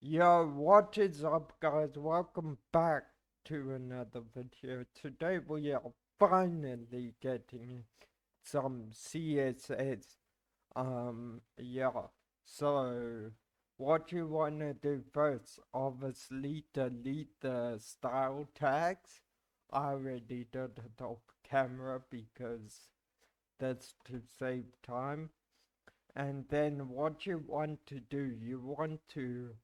Yo, what is up, guys? Welcome back to another video. Today we are finally getting some CSS. Yeah. So, what you wanna do first? Obviously, delete the style tags. I already did it off camera because that's to save time. And then what you want to do, you want to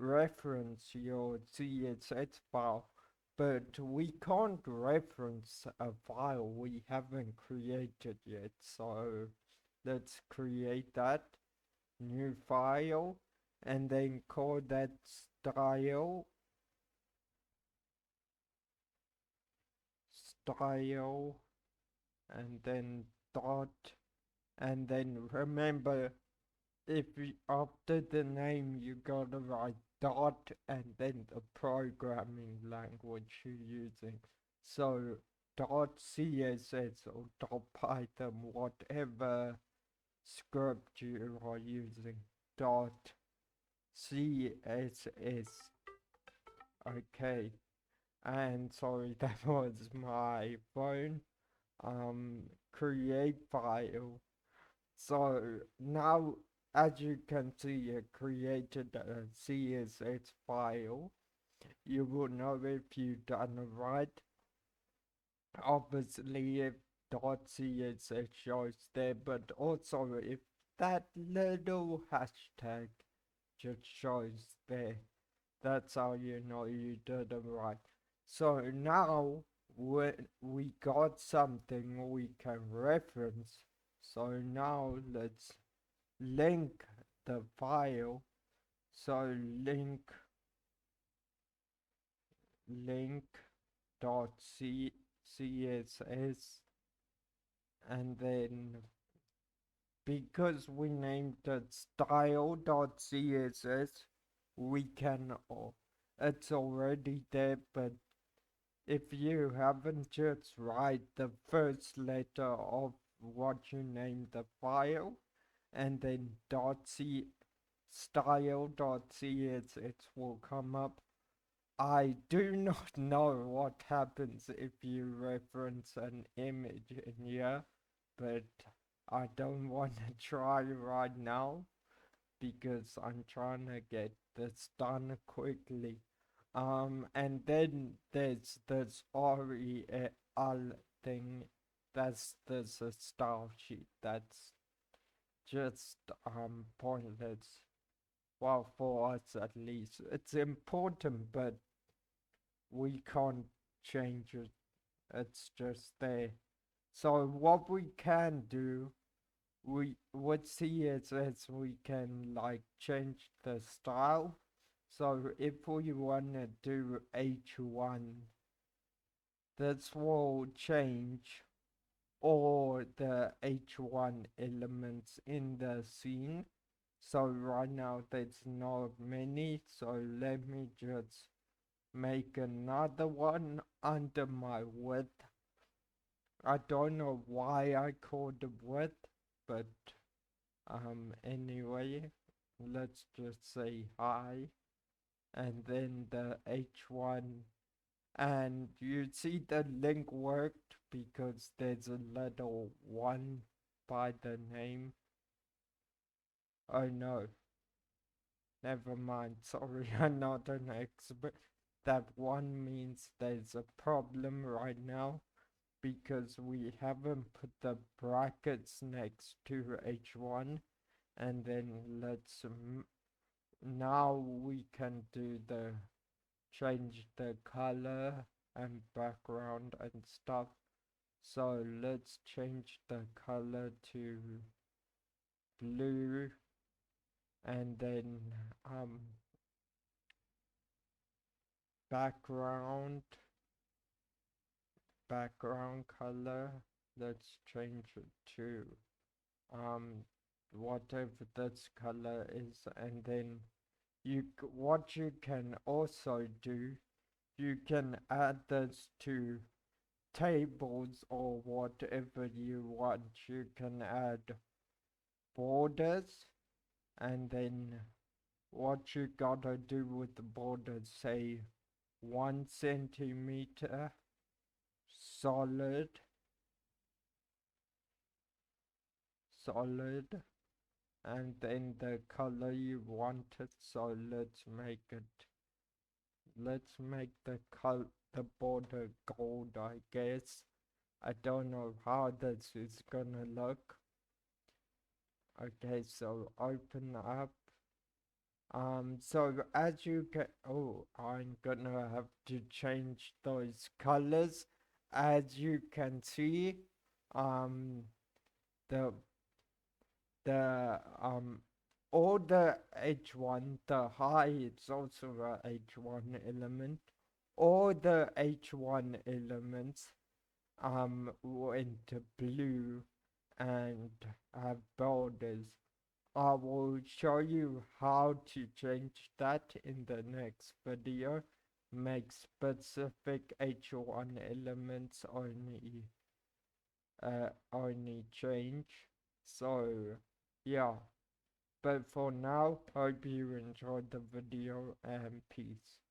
reference your CSS file, but we can't reference a file we haven't created yet. So let's create that new file and then call that style and then dot, and then remember, if you, after the name you gotta write dot and then the programming language you're using. So dot CSS or dot Python, whatever script you are using, dot CSS. Okay. And sorry, that was my phone. Create file. So now, as you can see, you created a CSS file. You will know if you've done it right. Obviously, if .css shows there, but also if that little hashtag just shows there, that's how you know you did it right. So now we got something we can reference. So now let's link the file. So link dot css, and then because we named it style dot css, we can it's already there, but if you haven't, just write the first letter of what you named the file and then style.css will come up. I do not know what happens if you reference an image in here, but I don't want to try right now because I'm trying to get this done quickly. And then there's this REL thing. There's a style sheet that's just pointless. Well, for us at least, it's important, but we can't change it. It's just there. So what we can do, we with CSS we can like change the style. So if we wanna do H1, this will change all the H1 elements in the scene. So right now there's not many, so let me just make another one under my width. I don't know why I called it width, but anyway, let's just say hi, and then the H1, and you see the link worked because there's a little one by the name. Oh no, never mind, sorry, I'm not an expert. That one means there's a problem right now because we haven't put the brackets next to H1, and then now we can do the change the color and background and stuff. So let's change the color to blue, and then background color, let's change it to um whatever this color is. And then what you can also do, you can add this to tables or whatever you want. You can add borders, and then what you gotta do with the border, say 1 centimeter solid, solid, and then the color you want it. So let's make the border gold, I guess. I don't know how this is gonna look. Okay, so open up. So as you get, oh, I'm gonna have to change those colors. As you can see, um, the the all the H1, the high, it's also a H1 element. All the H1 elements went blue and have borders. I will show you how to change that in the next video. Make specific H1 elements only change. So yeah, but for now, hope you enjoyed the video and peace.